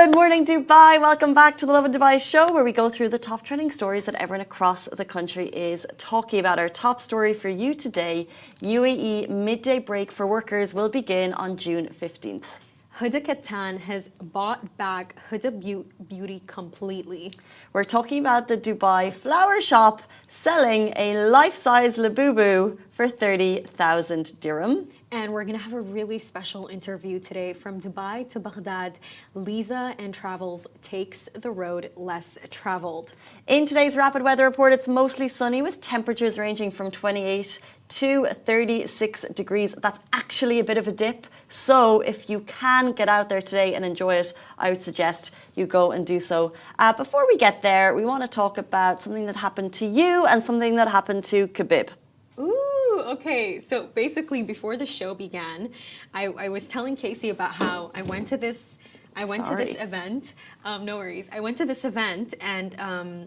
Good morning, Dubai. Welcome back to the Lovin Dubai show, where we go through the top trending stories that everyone across the country is talking about. Our top story for you today: UAE midday break for workers will begin on June 15th. Huda Kattan has bought back Huda Beauty completely. We're talking about the Dubai flower shop selling a life-size Labubu for 30,000 dirham. And we're going to have a really special interview today. From Dubai to Baghdad, Liza and Travels takes the road less traveled. In today's rapid weather report, it's mostly sunny with temperatures ranging from 28 to 36 degrees. That's actually a bit of a dip. So if you can get out there today and enjoy it, I would suggest you go and do so. Before we get there, we want to talk about something that happened to you and something that happened to Khabib. Ooh, okay. So basically, before the show began, I was telling Casey about how I went to this event. No worries. I went to this event and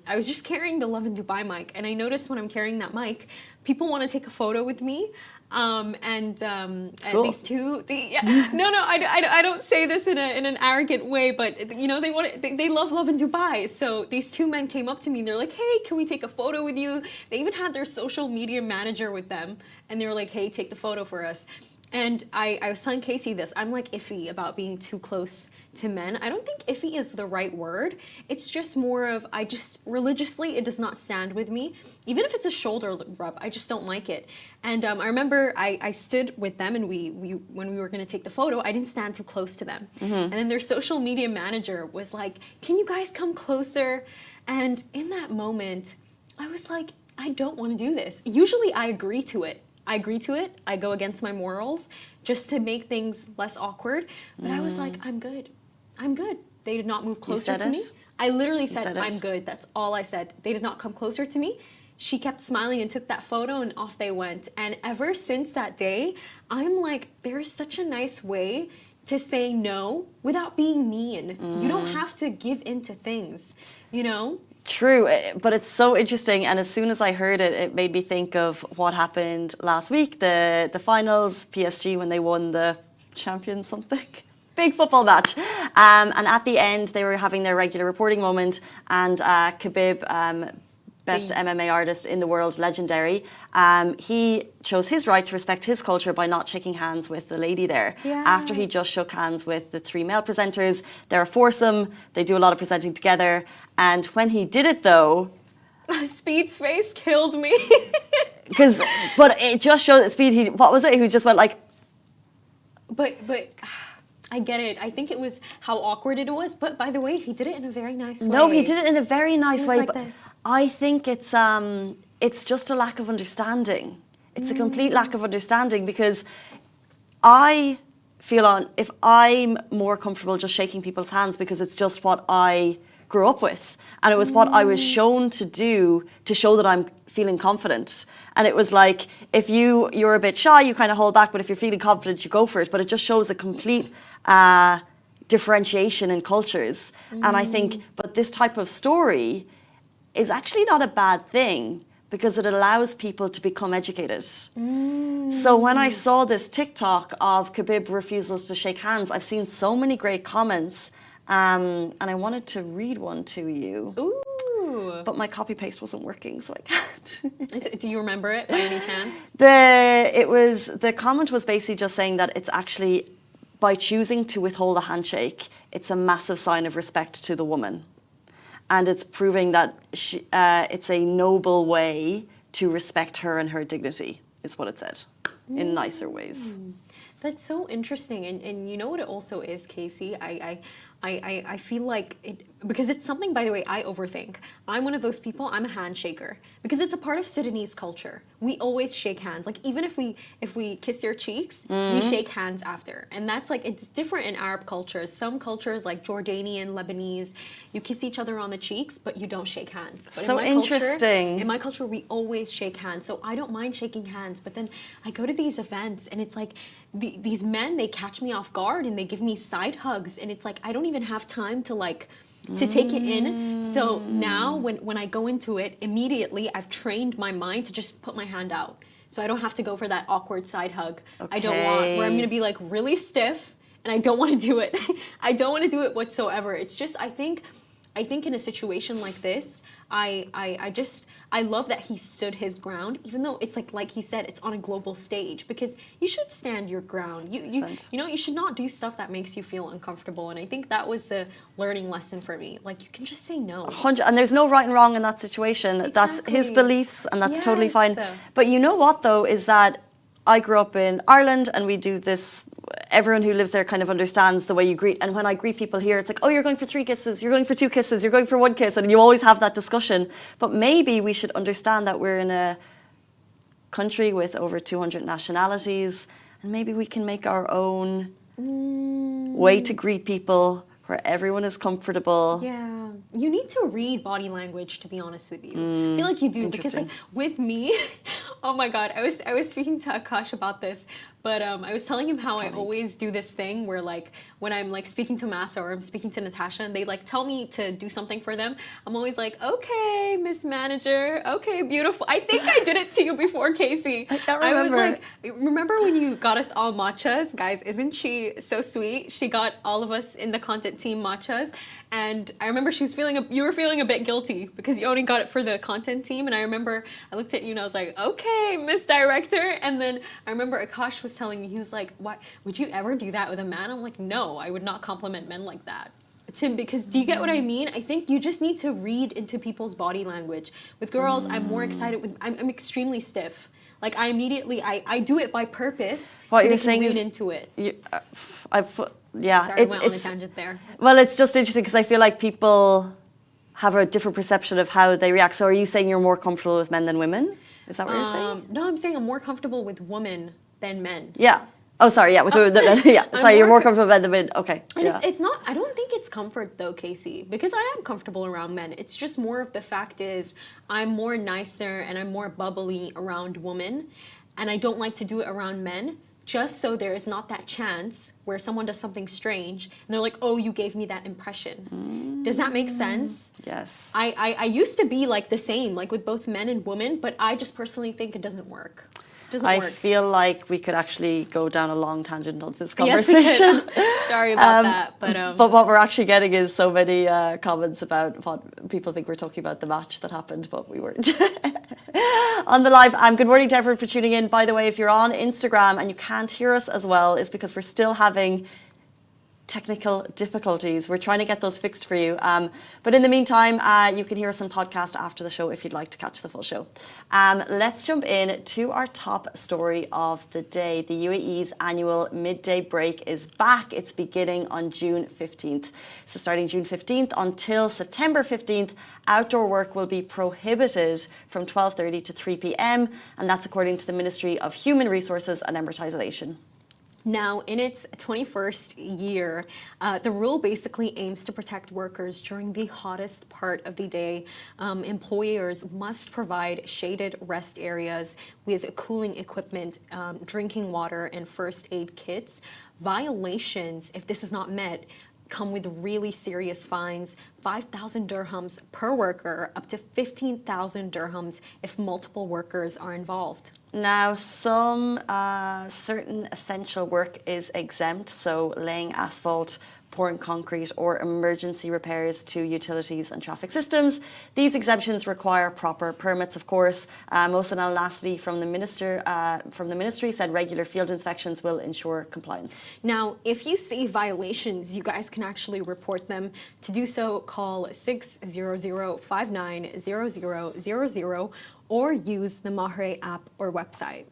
I was just carrying the Lovin Dubai mic, and I noticed when I'm carrying that mic, people want to take a photo with me. Cool. These two, I don't say this in an arrogant way, but you know they love Lovin Dubai. So these two men came up to me and they're like, "Hey, can we take a photo with you?" They even had their social media manager with them, and they were like, "Hey, take the photo for us." And I was telling Casey this. I'm like iffy about being too close to men. I don't think iffy is the right word. It's just more of, religiously, it does not stand with me. Even if it's a shoulder rub, I just don't like it. And I remember I stood with them, and when we were going to take the photo, I didn't stand too close to them. Mm-hmm. And then their social media manager was like, "Can you guys come closer?" And in that moment, I was like, I don't want to do this. Usually I agree to it. I go against my morals just to make things less awkward. But I was like, I'm good. They did not move closer to me. I literally said, I'm good. That's all I said. They did not come closer to me. She kept smiling and took that photo, and off they went. And ever since that day, I'm like, there is such a nice way to say no without being mean. You don't have to give into things, you know? True, but it's so interesting, and as soon as I heard it, it made me think of what happened last week, the finals, PSG, when they won the Champions something. Big football match. And at the end, they were having their regular reporting moment, and Khabib, best MMA artist in the world, legendary, he chose his right to respect his culture by not shaking hands with the lady there. Yeah. After he just shook hands with the three male presenters. They're a foursome, they do a lot of presenting together, and when he did it though... Speed's face killed me. But it just showed that Speed, what was it? He just went like... But I get it. I think it was how awkward it was. But by the way, he did it in a very nice way. No, he did it in a very nice way. Like but this. I think it's just a lack of understanding. It's a complete lack of understanding, because I feel if I'm more comfortable just shaking people's hands because it's just what I grew up with, and it was what I was shown to do to show that I'm feeling confident. And it was like, if you're a bit shy, you kind of hold back, but if you're feeling confident, you go for it. But it just shows a complete differentiation in cultures. And I think, but this type of story is actually not a bad thing, because it allows people to become educated. So when I saw this TikTok of Khabib refusals to shake hands, I've seen so many great comments, and I wanted to read one to you. Ooh. But my copy paste wasn't working, so I can't. Do you remember it by any chance? The comment was basically just saying that it's actually, by choosing to withhold a handshake, it's a massive sign of respect to the woman. And it's proving that it's a noble way to respect her and her dignity, is what it said, in nicer ways. That's so interesting. And you know what it also is, Casey? I feel like it, because it's something, by the way, I overthink. I'm one of those people, I'm a handshaker, because it's a part of Sudanese culture. We always shake hands. Like, even if we kiss your cheeks, we shake hands after. And that's like, it's different in Arab cultures. Some cultures, like Jordanian, Lebanese, you kiss each other on the cheeks, but you don't shake hands. But so interesting. In my culture, we always shake hands. So I don't mind shaking hands. But then I go to these events, and it's like, these men, they catch me off guard, and they give me side hugs. And it's like, I don't even have time to take it in. So now when I go into it, immediately I've trained my mind to just put my hand out. So I don't have to go for that awkward side hug. Okay. I don't want, where I'm going to be like really stiff, and I don't want to do it. I don't want to do it whatsoever. It's just, I think in a situation like this, I love that he stood his ground, even though it's like he said, it's on a global stage, because you should stand your ground. You should not do stuff that makes you feel uncomfortable. And I think that was the learning lesson for me. Like, you can just say no. 100, and there's no right and wrong in that situation. Exactly. That's his beliefs, and that's totally Yes. fine. But you know what, though, is that I grew up in Ireland, and we do this. Everyone who lives there kind of understands the way you greet. And when I greet people here, it's like, oh, you're going for 3 kisses, you're going for 2 kisses, you're going for 1 kiss. And you always have that discussion. But maybe we should understand that we're in a country with over 200 nationalities. And maybe we can make our own way to greet people where everyone is comfortable. Yeah, you need to read body language, to be honest with you. I feel like you do, because like with me, oh my God, I was speaking to Akash about this, but I was telling him how I always do this thing where like when I'm like speaking to Massa or I'm speaking to Natasha and they like tell me to do something for them, I'm always like, okay, Miss Manager, okay, beautiful. I think I did it to you before, Casey. I can't remember. I was like, remember when you got us all matchas? Guys, isn't she so sweet? She got all of us in the content team matchas, and I remember you were feeling a bit guilty because you only got it for the content team, and I remember I looked at you and I was like, okay, Miss Director, and then I remember Akash was telling me, he was like, what, would you ever do that with a man? I'm like, no, I would not compliment men like that. Tim, because do you get what I mean? I think you just need to read into people's body language. With girls, I'm more excited with, I'm extremely stiff. Like I immediately, I do it by purpose. What so you're they saying can is read into it. Yeah, Sorry, I went on a tangent there. Well, it's just interesting because I feel like people have a different perception of how they react. So are you saying you're more comfortable with men than women? Is that what you're saying? No, I'm saying I'm more comfortable with women than men. Yeah. Oh, sorry. Yeah, with the yeah. Sorry, you're more comfortable with men than women. Okay. And yeah. it's not, I don't think it's comfort though, Casey, because I am comfortable around men. It's just more of the fact is I'm more nicer and I'm more bubbly around women, and I don't like to do it around men, just so there is not that chance where someone does something strange and they're like, oh, you gave me that impression. Does that make sense? Yes. I used to be like the same, like with both men and women, but I just personally think it doesn't work. I feel like we could actually go down a long tangent on this conversation. Yes, sorry about that. But what we're actually getting is so many comments about what people think we're talking about the match that happened, but we weren't. On the live, good morning to everyone for tuning in. By the way, if you're on Instagram and you can't hear us as well, it's because we're still having technical difficulties. We're trying to get those fixed for you. But in the meantime, you can hear us on podcast after the show if you'd like to catch the full show. Let's jump in to our top story of the day. The UAE's annual midday break is back. It's beginning on June 15th. So starting June 15th until September 15th, outdoor work will be prohibited from 12:30 to 3 p.m. And that's according to the Ministry of Human Resources and Emiratization. Now, in its 21st year, the rule basically aims to protect workers during the hottest part of the day. Employers must provide shaded rest areas with cooling equipment, drinking water, and first aid kits. Violations, if this is not met, come with really serious fines, 5,000 dirhams per worker, up to 15,000 dirhams if multiple workers are involved. Now, some certain essential work is exempt, so laying asphalt, pouring concrete, or emergency repairs to utilities and traffic systems. These exemptions require proper permits, of course. Mohsen Al Nasri from the ministry said regular field inspections will ensure compliance. Now, if you see violations, you guys can actually report them. To do so, call 600-590000 or use the Mahre app or website.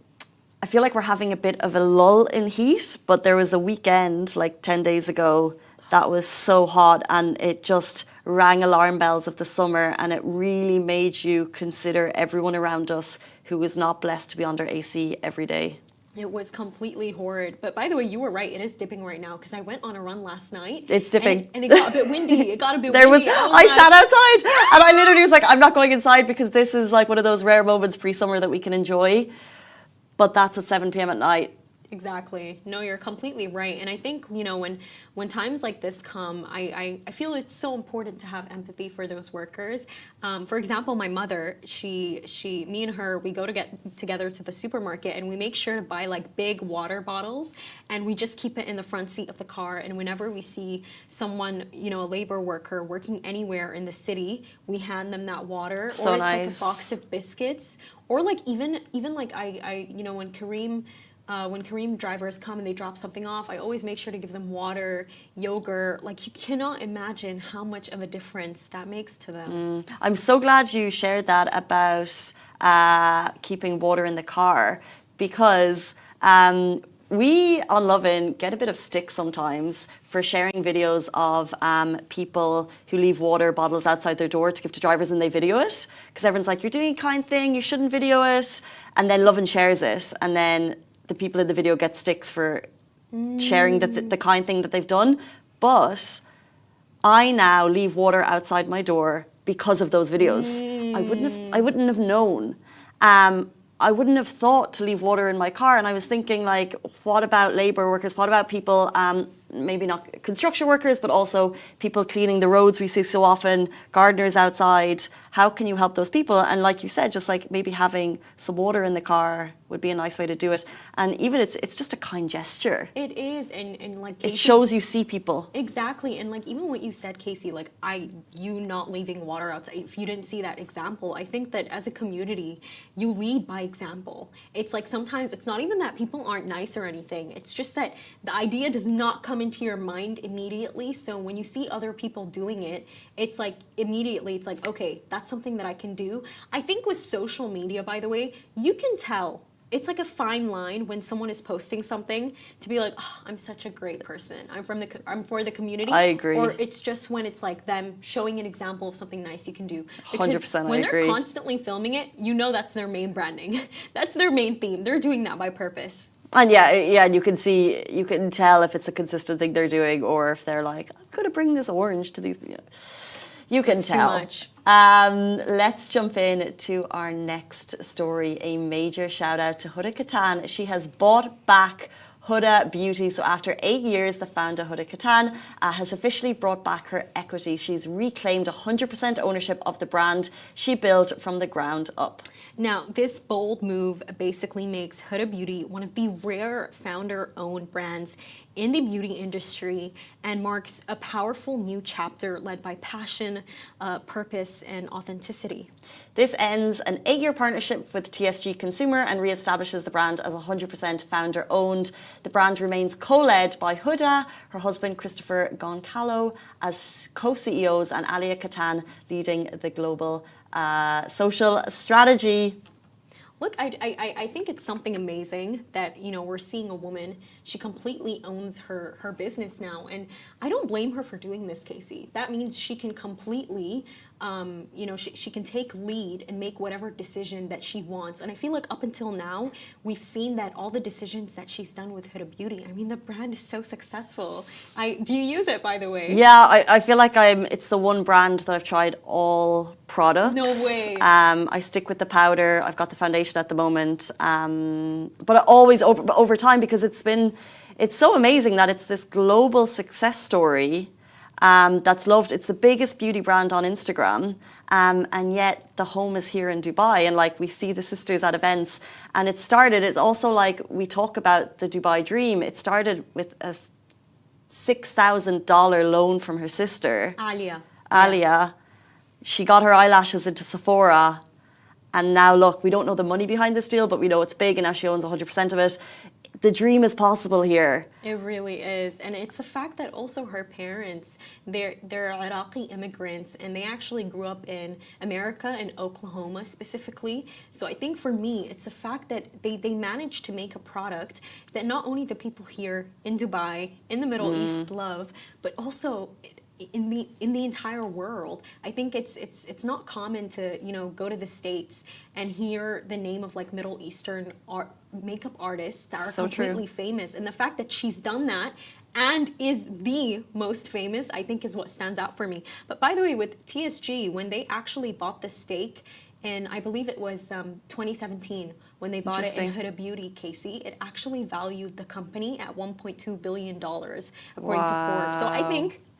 I feel like we're having a bit of a lull in heat, but there was a weekend like 10 days ago that was so hot and it just rang alarm bells of the summer, and it really made you consider everyone around us who was not blessed to be under AC every day. It was completely horrid. But by the way, you were right. It is dipping right now because I went on a run last night. It's dipping. And it got a bit windy. It got a bit windy. I sat outside and I literally was like, I'm not going inside because this is like one of those rare moments pre-summer that we can enjoy. But that's at 7 p.m. at night. Exactly. No, you're completely right. And I think, when times like this come, I feel it's so important to have empathy for those workers. For example, my mother, me and her, we go to get together to the supermarket and we make sure to buy like big water bottles and we just keep it in the front seat of the car. And whenever we see someone, a labor worker working anywhere in the city, we hand them that water. So or it's nice. like a box of biscuits. Or like even like when Kareem drivers come and they drop something off, I always make sure to give them water, yogurt. Like, you cannot imagine how much of a difference that makes to them. I'm so glad you shared that about keeping water in the car, because we on Lovin get a bit of stick sometimes for sharing videos of people who leave water bottles outside their door to give to drivers and they video it. Because everyone's like, you're doing a kind thing, you shouldn't video it. And then Lovin shares it. And then the people in the video get sticks for sharing the kind thing that they've done. But I now leave water outside my door because of those videos. I wouldn't have known. I wouldn't have thought to leave water in my car. And I was thinking, like, what about labor workers? What about people, maybe not construction workers, but also people cleaning the roads we see so often, gardeners outside? How can you help those people? And like you said, just like maybe having some water in the car would be a nice way to do it. And even it's just a kind gesture. It is, and like Casey, it shows you see people. Exactly, and like even what you said, Casey, like you not leaving water outside. If you didn't see that example, I think that as a community, you lead by example. It's like sometimes it's not even that people aren't nice or anything. It's just that the idea does not come into your mind immediately. So when you see other people doing it, it's like immediately it's like, okay, that's something that I can do. I think with social media, by the way, you can tell. It's like a fine line when someone is posting something to be like, oh, I'm such a great person. I'm for the community. I agree. Or it's just when it's like them showing an example of something nice you can do. Because 100% when I agree. they're constantly filming it, that's their main branding. That's their main theme. They're doing that by purpose. And yeah, and you can tell if it's a consistent thing they're doing, or if they're like, I'm going to bring this orange to these. You can tell. Too much. Let's jump in to our next story. A major shout out to Huda Kattan. She has bought back Huda Beauty. So after 8 years, the founder, Huda Kattan, has officially brought back her equity. She's reclaimed 100% ownership of the brand she built from the ground up. Now, this bold move basically makes Huda Beauty one of the rare founder-owned brands in the beauty industry and marks a powerful new chapter led by passion, purpose, and authenticity. This ends an 8-year partnership with TSG Consumer and reestablishes the brand as 100% founder-owned. The brand remains co-led by Huda, her husband Christopher Goncalves as co-CEOs, and Alia Kattan leading the global social strategy. Look, I think it's something amazing that, we're seeing a woman, she completely owns her business now. And I don't blame her for doing this, Casey. That means she can completely, she can take lead and make whatever decision that she wants. And I feel like up until now, we've seen that all the decisions that she's done with Huda Beauty, I mean, the brand is so successful. Do you use it, by the way? Yeah, I feel like it's the one brand that I've tried all products. No way. I stick with the powder. I've got the foundation at the moment. But always over time, because it's so amazing that it's this global success story that's loved. It's the biggest beauty brand on Instagram. And yet the home is here in Dubai. And like we see the sisters at events. And it's also like we talk about the Dubai dream. It started with a $6,000 loan from her sister. Alia. Yeah. She got her eyelashes into Sephora, and now look, we don't know the money behind this deal, but we know it's big, and now she owns 100% of it. The dream is possible here. It really is, and it's the fact that also her parents, they're Iraqi immigrants, and they actually grew up in America and Oklahoma specifically. So I think for me, it's the fact that they managed to make a product that not only the people here in Dubai, in the Middle East love, but also in the entire world. I think it's not common to go to the States and hear the name of like Middle Eastern makeup artists that are completely famous, and the fact that she's done that and is the most famous, I think, is what stands out for me. But by the way, with TSG, when they actually bought the stake in, I believe it was 2017, when they bought it in Huda Beauty, Casey, it actually valued the company at $1.2 billion, according to Forbes. So I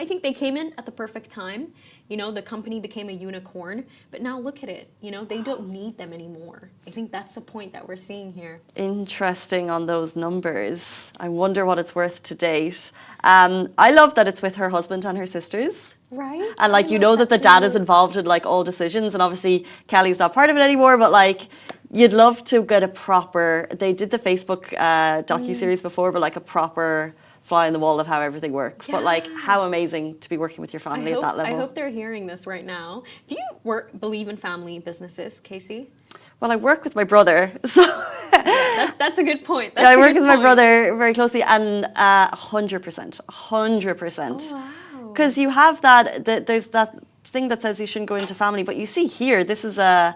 think they came in at the perfect time. You know, the company became a unicorn, but now look at it. You know, they don't need them anymore. I think that's the point that we're seeing here. Interesting on those numbers. I wonder what it's worth to date. I love that it's with her husband and her sisters. Right. And like, you know that the dad is involved in like all decisions, and obviously Kelly's not part of it anymore, but like, you'd love to get a proper, they did the Facebook docuseries before, but like a proper fly on the wall of how everything works. Yeah. But like, how amazing to be working with your family at that level. I hope they're hearing this right now. Do you believe in family businesses, Casey? Well, I work with my brother, so... Yeah, that's a good point. I work with my brother very closely, and 100%. Oh, wow. Because you have there's that thing that says you shouldn't go into family, but you see here, this is a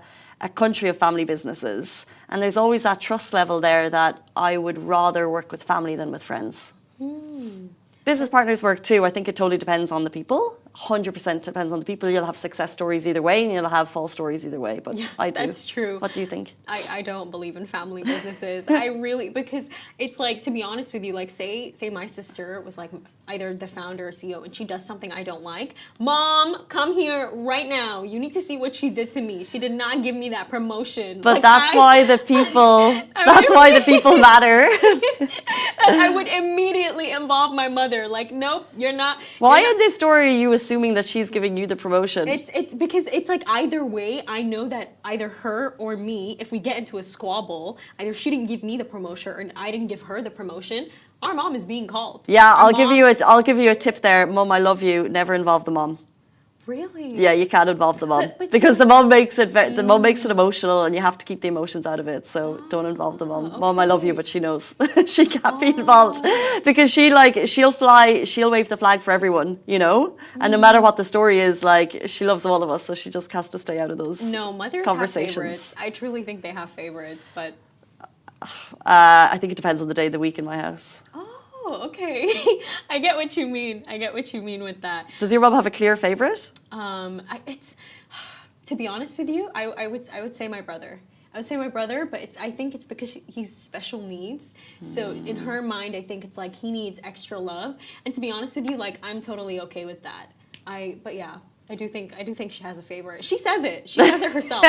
country of family businesses, and there's always that trust level there that I would rather work with family than with friends. Business partners work too. I think it totally depends on the people. 100% depends on the people. You'll have success stories either way, and you'll have false stories either way. But yeah, I do. That's true. What do you think? I don't believe in family businesses. I really, because it's like, to be honest with you, like say my sister was like either the founder or CEO, and she does something I don't like. Mom, come here right now. You need to see what she did to me. She did not give me that promotion. But like, that's why the people. That's why the people matter. I would immediately involve my mother. Like, nope, you're not. Why in this story are you assuming that she's giving you the promotion? It's because it's like either way, I know that either her or me, if we get into a squabble, either she didn't give me the promotion or I didn't give her the promotion, our mom is being called. Yeah, I'll give you a tip there. Mom, I love you. Never involve the mom. Really? Yeah, you can't involve the mom because the mom makes it emotional, and you have to keep the emotions out of it. So don't involve the mom. Okay. Mom, I love you, but she knows she can't be involved because she'll wave the flag for everyone, you know. And no matter what the story is, like, she loves all of us, so she just has to stay out of those mothers conversations. Have favorites. I truly think they have favorites, but I think it depends on the day of the week in my house. Oh, okay. I get what you mean. I get what you mean with that. Does your mom have a clear favorite? It's to be honest with you, I would say my brother. I would say my brother, but I think it's because he's special needs. So in her mind, I think it's like he needs extra love. And to be honest with you, like I'm totally okay with that. But yeah. I do think she has a favorite. She says it herself.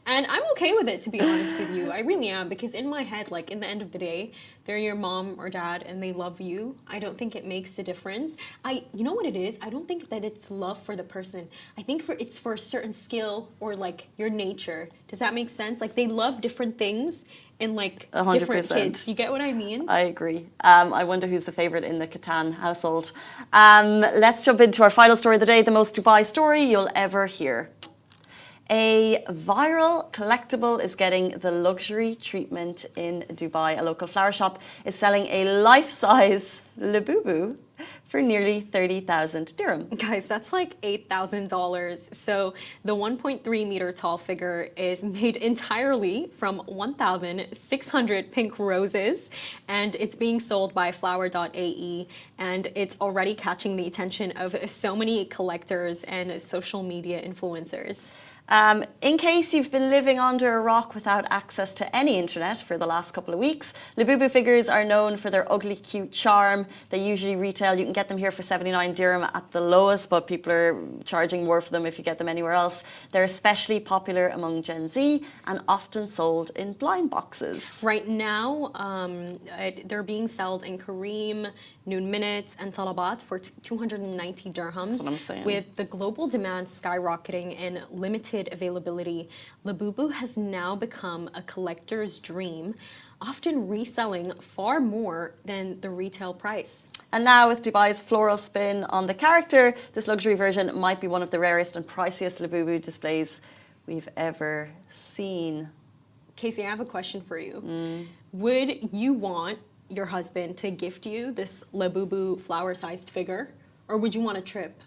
And I'm okay with it, to be honest with you. I really am, because in my head, like in the end of the day, they're your mom or dad and they love you. I don't think it makes a difference. You know what it is? I don't think that it's love for the person. I think it's for a certain skill or like your nature. Does that make sense? Like they love different things in like 100%. Different kids. You get what I mean? I agree. I wonder who's the favourite in the Kattan household. Let's jump into our final story of the day, the most Dubai story you'll ever hear. A viral collectible is getting the luxury treatment in Dubai. A local flower shop is selling a life-size Labubu for nearly 30,000 dirham. Guys, that's like $8,000. So the 1.3 meter tall figure is made entirely from 1,600 pink roses, and it's being sold by flower.ae, and it's already catching the attention of so many collectors and social media influencers. In case you've been living under a rock without access to any internet for the last couple of weeks, Labubu figures are known for their ugly cute charm. They usually retail, you can get them here for 79 dirham at the lowest, but people are charging more for them if you get them anywhere else. They're especially popular among Gen Z and often sold in blind boxes. Right now, they're being sold in Kareem, Noon Minutes and Talabat for 290 dirhams. That's what I'm saying. With the global demand skyrocketing and limited availability, Labubu has now become a collector's dream, often reselling far more than the retail price. And now with Dubai's floral spin on the character, this luxury version might be one of the rarest and priciest Labubu displays we've ever seen. Casey, I have a question for you. Would you want your husband to gift you this Labubu flower-sized figure, or would you want a trip?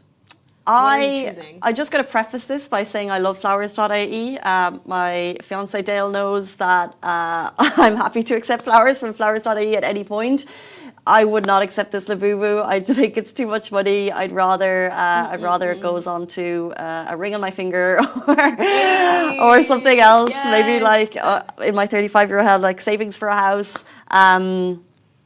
I just got to preface this by saying I love flowers.ie. My fiance Dale knows that I'm happy to accept flowers from flowers.ie at any point. I would not accept this Labubu. I think it's too much money. I'd rather it goes on to a ring on my finger or something else. Yes. Maybe like in my 35-year head, like savings for a house.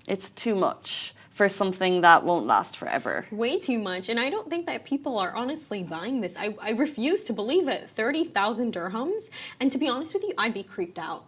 It's too much for something that won't last forever. Way too much. And I don't think that people are honestly buying this. I refuse to believe it. 30,000 dirhams. And to be honest with you, I'd be creeped out.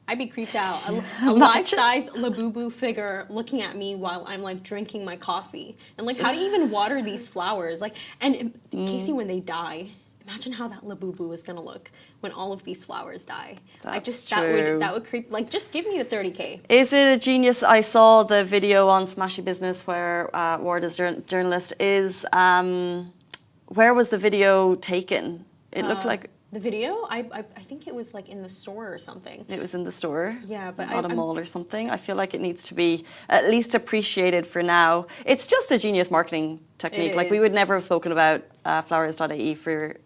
I'd be creeped out. A life-size Labubu figure looking at me while I'm like drinking my coffee. And like, how do you even water these flowers? Like, and Casey, when they die, imagine how that Labubu is gonna look when all of these flowers die. That would creep. Like, just give me the 30K. Is it a genius? I saw the video on Smashy Business where Ward is journalist. Where was the video taken? It looked like. The video? I think it was like in the store or something. It was in the store? Yeah, but not a mall or something. I feel like it needs to be at least appreciated for now. It's just a genius marketing technique. Like, we would never have spoken about flowers.ie for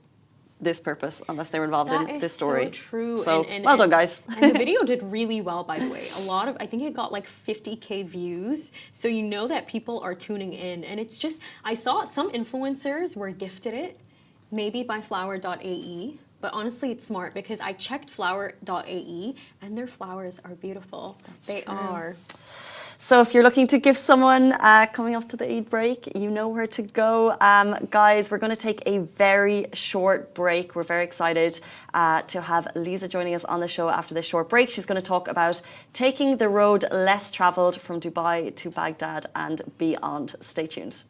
this purpose unless they were involved in this story. So true. So, well done, guys. And the video did really well, by the way. I think it got like 50K views. So you know that people are tuning in. And it's just, I saw some influencers were gifted it, maybe by flower.ae. But honestly, it's smart because I checked flower.ae and their flowers are beautiful. They are. So if you're looking to gift someone coming up to the Eid break, you know where to go. Guys, we're going to take a very short break. We're very excited to have Liza joining us on the show after this short break. She's going to talk about taking the road less travelled from Dubai to Baghdad and beyond. Stay tuned.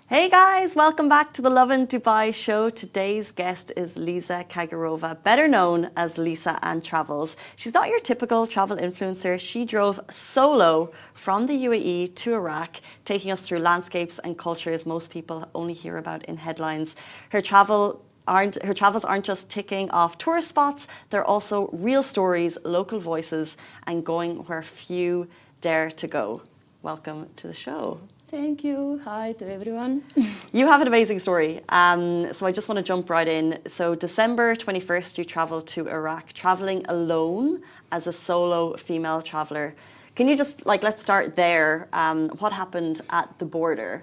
Hey guys, welcome back to the Lovin Dubai show. Today's guest is Liza Kagarova, better known as Lisa and Travels. She's not your typical travel influencer. She drove solo from the UAE to Iraq, taking us through landscapes and cultures most people only hear about in headlines. Her travels aren't just ticking off tourist spots, they're also real stories, local voices, and going where few dare to go. Welcome to the show. Thank you. Hi to everyone. You have an amazing story. So I just want to jump right in. So December 21st, you traveled to Iraq, traveling alone as a solo female traveler. Can you just, let's start there. What happened at the border?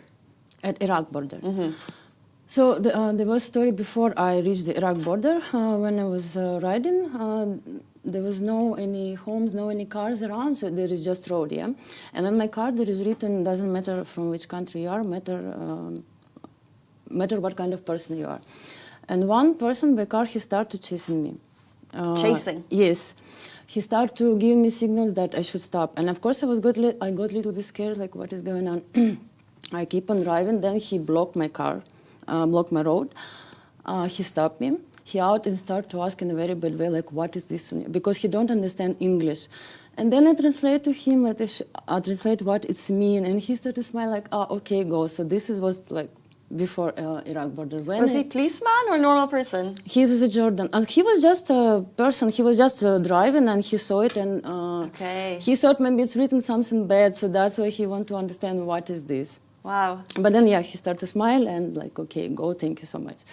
At Iraq border. Mm-hmm. So there was a story before I reached the Iraq border. When I was riding, there was no any homes, no any cars around, so there is just road, yeah. And on my car there is written, doesn't matter from which country you are, matter what kind of person you are. And one person by car, he started chasing me. Chasing? Yes. He started to give me signals that I should stop. And of course I got a little bit scared, like what is going on? I keep on driving, then he blocked my car, blocked my road. He stopped me. He out and started to ask in a very bad way, like, what is this? Because he don't understand English. And then I translate to him, like, I translate what it's mean. And he started to smile like, okay, go. So this was like before Iraq border. When Was he policeman or normal person? He was a Jordan. And he was just a person. He was just driving and he saw it. And he thought maybe it's written something bad. So that's why he wanted to understand what is this. Wow. But then, yeah, he started to smile and like, okay, go, thank you so much.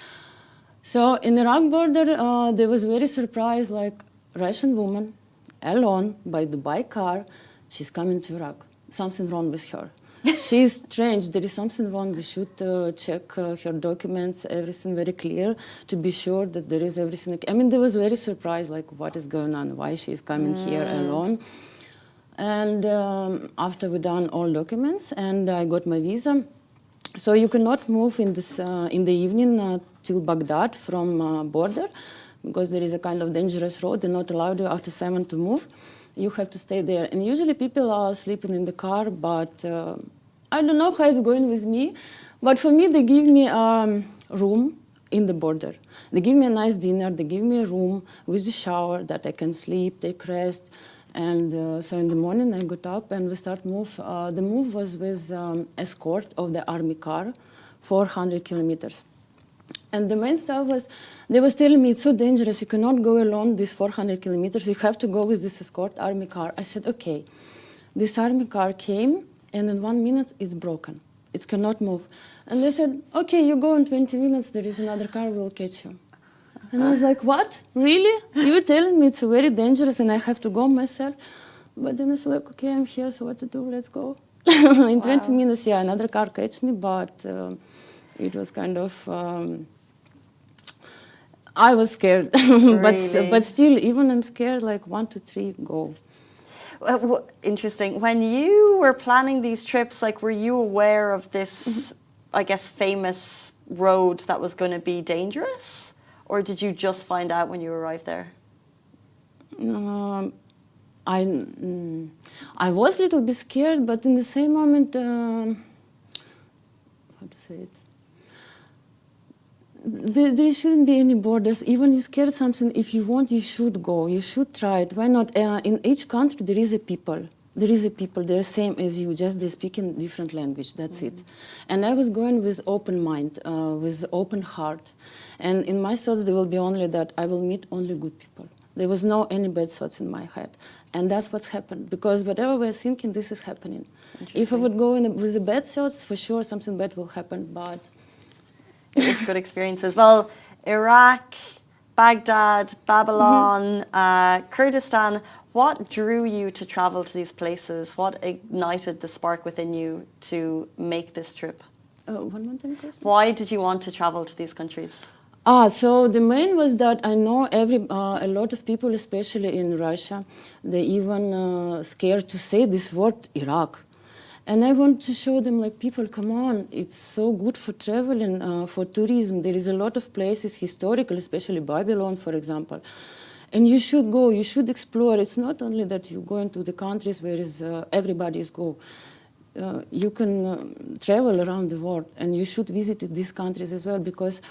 So in Iraq border, there was very surprised, like Russian woman, alone, by the bike car, she's coming to Iraq. Something wrong with her. She's strange, there is something wrong. We should check her documents, everything very clear, to be sure that there is everything. I mean, there was very surprised, like, what is going on, why she is coming here alone. And after we done all documents and I got my visa, so you cannot move in this in the evening till Baghdad from border, because there is a kind of dangerous road. They're not allowed you after 7 to move. You have to stay there. And usually people are sleeping in the car, but I don't know how it's going with me. But for me, they give me a room in the border. They give me a nice dinner. They give me a room with a shower that I can sleep, take rest. And so in the morning I got up and we start move. The move was with escort of the army car, 400 kilometers. And the main stuff was, they was telling me it's so dangerous, you cannot go alone these 400 kilometers, you have to go with this escort army car. I said, okay. This army car came and in 1 minute it's broken. It cannot move. And they said, okay, you go in 20 minutes, there is another car, we'll catch you. And I was like, what? Really? You're telling me it's very dangerous and I have to go myself? But then I said, like, okay, I'm here, so what to do? Let's go. In 20 minutes, yeah, another car catch me, but it was kind of... I was scared. Really? but still, even I'm scared, like 1, 2, 3, go. Interesting. When you were planning these trips, like, were you aware of this, I guess, famous road that was going to be dangerous? Or did you just find out when you arrived there? I was a little bit scared, but in the same moment, how to say it? There shouldn't be any borders. Even you scared something, if you want, you should go. You should try it. Why not? In each country, there is a people. There is a people. They're same as you. Just they speak in different language. That's it. And I was going with open mind, with open heart. And in my thoughts, there will be only that I will meet only good people. There was no any bad thoughts in my head. And that's what's happened. Because whatever we're thinking, this is happening. If I would go with the bad thoughts, for sure something bad will happen. But it was good experiences. Well, Iraq, Baghdad, Babylon, Kurdistan, what drew you to travel to these places? What ignited the spark within you to make this trip? One more time, question? Why did you want to travel to these countries? So the main was that I know a lot of people, especially in Russia, they even scared to say this word, Iraq. And I want to show them, like, people, come on, it's so good for traveling, for tourism. There is a lot of places, historical, especially Babylon, for example. And you should go, you should explore. It's not only that you go into the countries where everybody is go. You can travel around the world, and you should visit these countries as well, because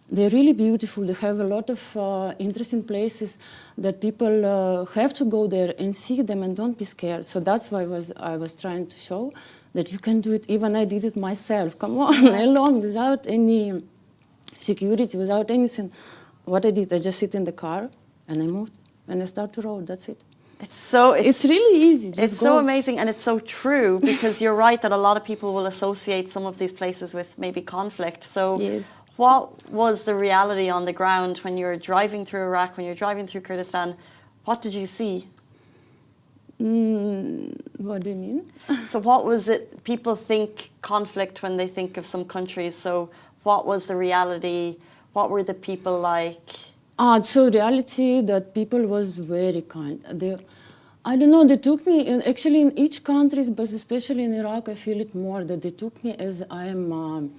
they're really beautiful. They have a lot of interesting places that people have to go there and see them and don't be scared. So that's why I was trying to show that you can do it. Even I did it myself. Come on, alone, without any security, without anything. What I did, I just sit in the car and I moved and I start to road. That's it. It's really easy. It's so amazing, and it's so true, because you're right that a lot of people will associate some of these places with maybe conflict. So yes. What was the reality on the ground when you were driving through Iraq, when you were driving through Kurdistan? What did you see? What do you mean? So what was it? People think conflict when they think of some countries. So what was the reality? What were the people like? So reality that people was very kind. I don't know, they took me, actually in each country, but especially in Iraq, I feel it more, that they took me as I am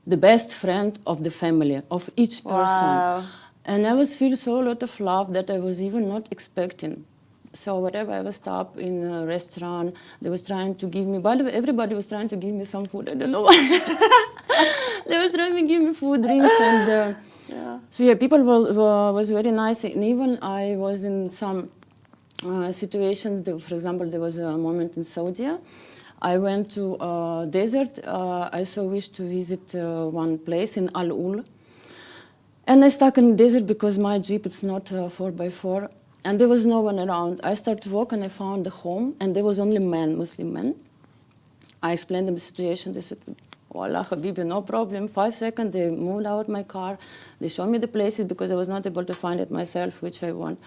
the best friend of the family, of each person. Wow. And I was feel so a lot of love that I was even not expecting. So wherever I was stopped in a restaurant, they was trying to give me, by the way, everybody was trying to give me some food, I don't know why. They was trying to give me food, drinks, and so yeah, people was very nice. And even I was in some situations, for example, there was a moment in Saudi. I went to a desert. I so wished to visit one place in Al Ul. And I stuck in the desert because my Jeep is not 4x4. And there was no one around. I started to walk and I found a home. And there was only men, Muslim men. I explained them the situation. They said, Wallah, Habibi, no problem. 5 seconds, they moved out my car. They showed me the places because I was not able to find it myself, which I want.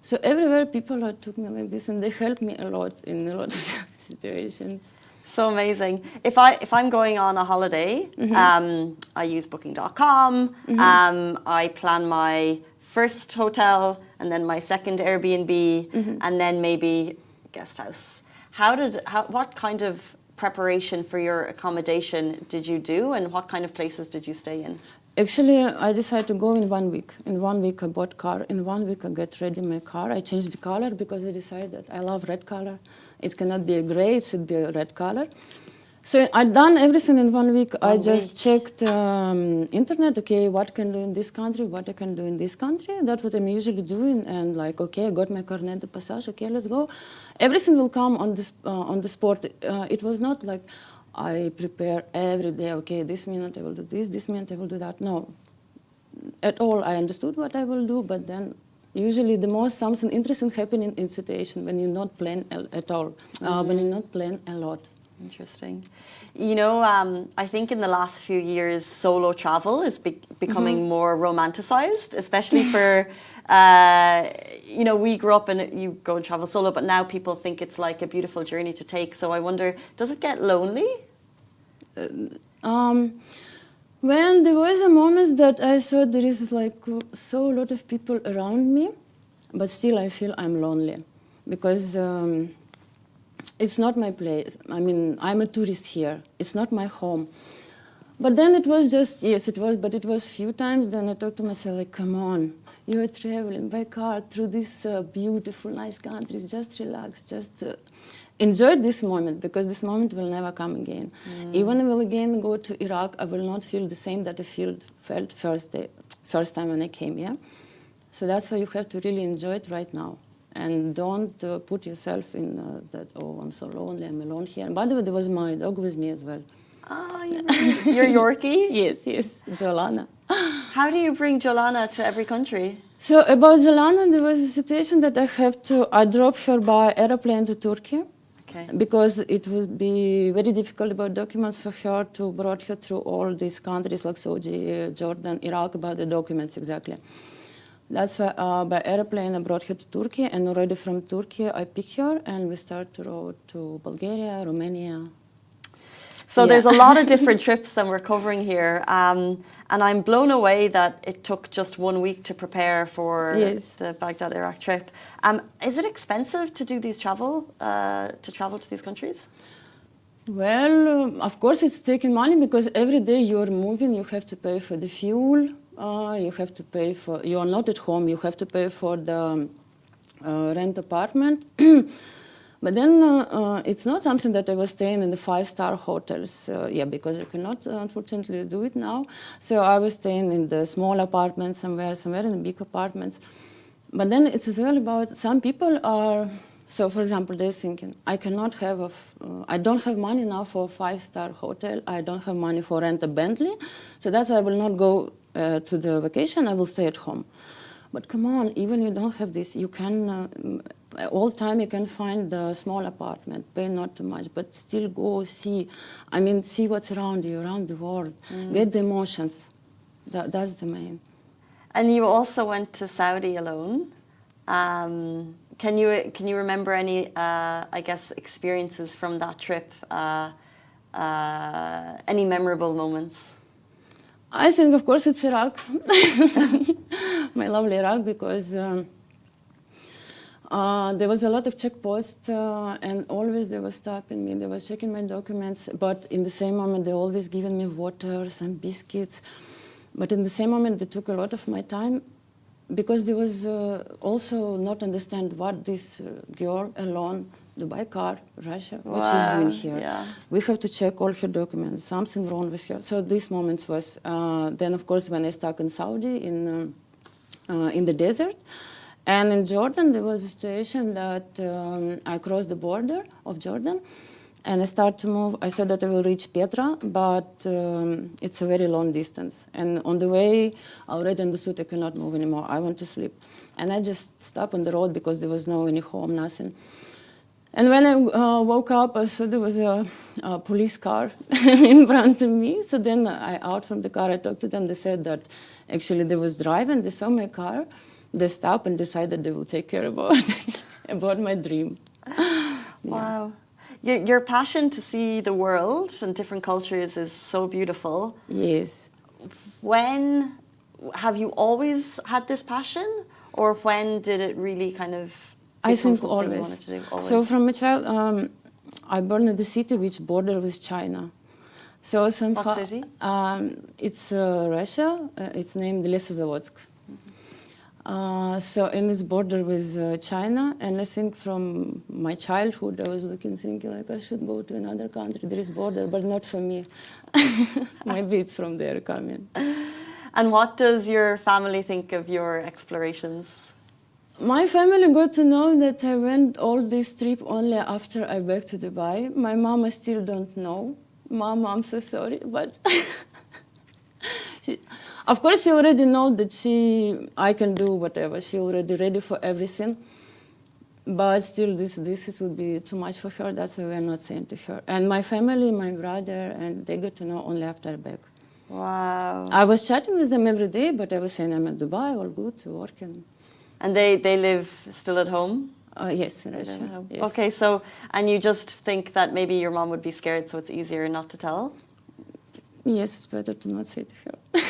So everywhere people took me like this, and they helped me a lot in a lot of situations. So amazing. If I'm going on a holiday, I use booking.com. I plan my first hotel and then my second Airbnb and then maybe guest house. What kind of preparation for your accommodation did you do, and what kind of places did you stay in? Actually, I decided to go in 1 week. In 1 week, I bought car. In 1 week, I get ready my car. I changed the color because I decided that I love red color. It cannot be a gray, it should be a red color. So I done everything in 1 week. I just checked internet, okay, what can do in this country, what I can do in this country. That's what I'm usually doing. And like, okay, I got my carnet de passage, okay, let's go. Everything will come on the spot. It was not like I prepare every day, okay, this minute I will do this minute I will do that. No, at all. I understood what I will do, but then usually the most something interesting happening in situation when you not plan at all, when you not plan a lot. Interesting. You know, I think in the last few years, solo travel is becoming more romanticized, especially for, you know, we grew up and you go and travel solo, but now people think it's like a beautiful journey to take. So I wonder, does it get lonely? When there was a moment that I saw there is like so a lot of people around me, but still I feel I'm lonely because it's not my place. I mean, I'm a tourist here. It's not my home. But then it was just, yes, it was, but it was few times. Then I thought to myself, like, come on, you are traveling by car through these beautiful, nice countries. Just relax, just enjoy this moment, because this moment will never come again. Even if I will again go to Iraq, I will not feel the same that I felt first time when I came here. So that's why you have to really enjoy it right now. And don't put yourself in that, oh, I'm so lonely, I'm alone here. And by the way, there was my dog with me as well. Ah, you're Yorkie? Yes, Jolana. How do you bring Jolana to every country? So about Jolana, there was a situation that I dropped her by airplane to Turkey. Okay. Because it would be very difficult about documents for her to brought her through all these countries like Saudi, Jordan, Iraq, about the documents exactly. That's why by airplane I brought her to Turkey, and already from Turkey I picked her and we start to road to Bulgaria, Romania. So there's a lot of different trips that we're covering here, and I'm blown away that it took just 1 week to prepare for the Baghdad, Iraq trip. Is it expensive to do these travel to these countries? Well, of course it's taking money, because every day you're moving, you have to pay for the fuel, you have to pay for, you're not at home, you have to pay for the rent apartment. But then it's not something that I was staying in the 5-star hotels, because I cannot unfortunately do it now. So I was staying in the small apartments somewhere in the big apartments. But then it's as well about, some people are, so for example, they're thinking, I don't have money now for a 5-star hotel, I don't have money for rent a Bentley, so that's why I will not go to the vacation, I will stay at home. But come on, even you don't have this, you can, all time you can find a small apartment, pay not too much, but still go see. I mean, see what's around you, around the world. Get the emotions. That's the main. And you also went to Saudi alone. Can you remember any, I guess, experiences from that trip? Any memorable moments? I think, of course, it's Iraq. My lovely Iraq, because there was a lot of checkposts, and always they were stopping me. They were checking my documents, but in the same moment, they always given me water, some biscuits. But in the same moment, they took a lot of my time, because there was also not understand what this girl alone, Dubai car, Russia, what she's doing here. Yeah. We have to check all her documents, something wrong with her. So this moment was, then of course when I stuck in Saudi, in the desert, and in Jordan there was a situation that I crossed the border of Jordan, and I started to move. I said that I will reach Petra, but it's a very long distance. And on the way, I already understood I cannot move anymore. I want to sleep. And I just stopped on the road because there was no any home, nothing. And when I woke up, I saw there was a police car in front of me. So then I out from the car, I talked to them. They said that actually they was driving, they saw my car, they stopped and decided they will take care about my dream. Wow. Your passion to see the world and different cultures is so beautiful. Yes. When have you always had this passion, or when did it really kind of I become think something you always. wanted to do? Always. So from a child, I born in the city which border with China. So somehow, What city? It's Russia. It's named Lesozavodsk. So in this border with China, and I think from my childhood I was thinking like I should go to another country. There is border, but not for me. Maybe it's from there coming. And what does your family think of your explorations? My family got to know that I went all this trip only after I back to Dubai. My mama still don't know. Mama, I'm so sorry, but of course she already know that I can do whatever. She already ready for everything. But still, this would be too much for her. That's why we're not saying to her. And my family, my brother, and they got to know only after I back. Wow. I was chatting with them every day, but I was saying I'm at Dubai, all good, working. And they live still at home? Yes, in Russia. Yes. Okay, so, and you just think that maybe your mom would be scared, so it's easier not to tell? Yes, it's better to not say to her.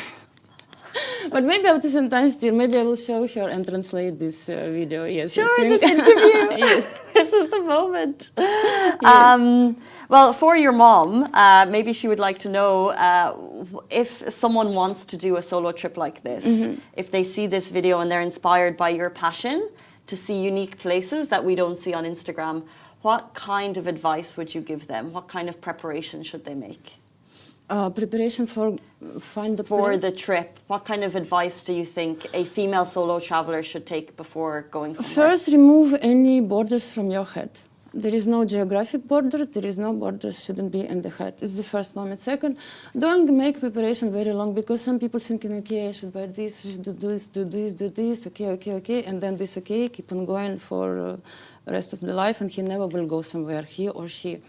But maybe after some time still, maybe I will show her and translate this video. Yes, sure, I think. this interview. Yes. This is the moment. Yes. Well, for your mom, maybe she would like to know if someone wants to do a solo trip like this, if they see this video and they're inspired by your passion to see unique places that we don't see on Instagram, what kind of advice would you give them? What kind of preparation should they make? Preparation for the trip. What kind of advice do you think a female solo traveler should take before going somewhere? First, remove any borders from your head. There is no geographic borders. There is no borders. Shouldn't be in the head. It's the first moment. Second, don't make preparation very long, because some people thinking, okay, I should buy this, I should do this, do this, do this. Okay, and then this keep on going for the rest of the life, and he never will go somewhere. He or she.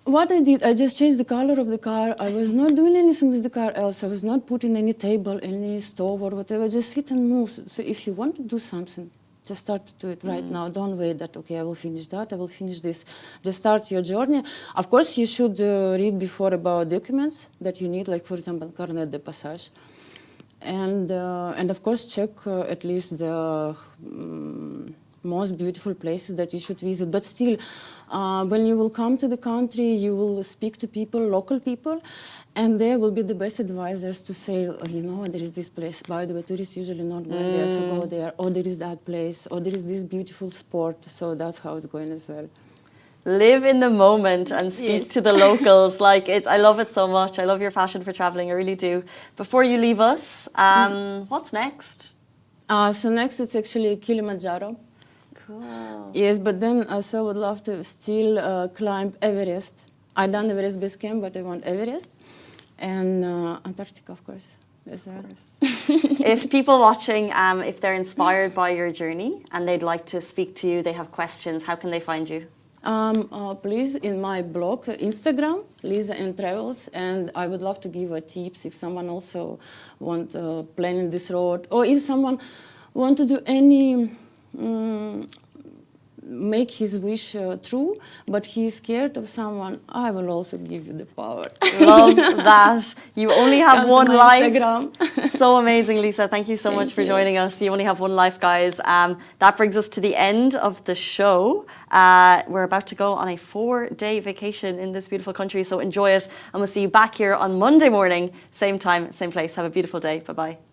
What I did, I just changed the color of the car. I was not doing anything with the car else. I was not putting any table, any stove or whatever. Just sit and move. So if you want to do something, just start to do it right now. Don't wait that, okay, I will finish that, I will finish this. Just start your journey. Of course, you should read before about documents that you need, like, for example, carnet de passage. And of course, check at least the most beautiful places that you should visit. But still, when you will come to the country, you will speak to people, local people, and they will be the best advisors to say, oh, you know, there is this place. By the way, tourists usually not go there, so go there. Or there is that place. Or there is this beautiful sport. So that's how it's going as well. Live in the moment and speak to the locals. Like, I love it so much. I love your passion for traveling. I really do. Before you leave us, what's next? So next, it's actually Kilimanjaro. Cool. Yes, but then I also would love to still climb Everest. I done Everest base camp, but I want Everest. And Antarctica, of course. As well. If people watching, if they're inspired by your journey and they'd like to speak to you, they have questions, how can they find you? Please, in my blog, Instagram, Liza and Travels, and I would love to give tips if someone also want planning this road, or if someone want to do any make his wish true, but he's scared of someone, I will also give you the power. Love that. You only have Come to one my life. Instagram. So amazing, Lisa. Thank you so much for joining us. You only have one life, guys. That brings us to the end of the show. We're about to go on a 4-day vacation in this beautiful country, so enjoy it. And we'll see you back here on Monday morning, same time, same place. Have a beautiful day. Bye-bye.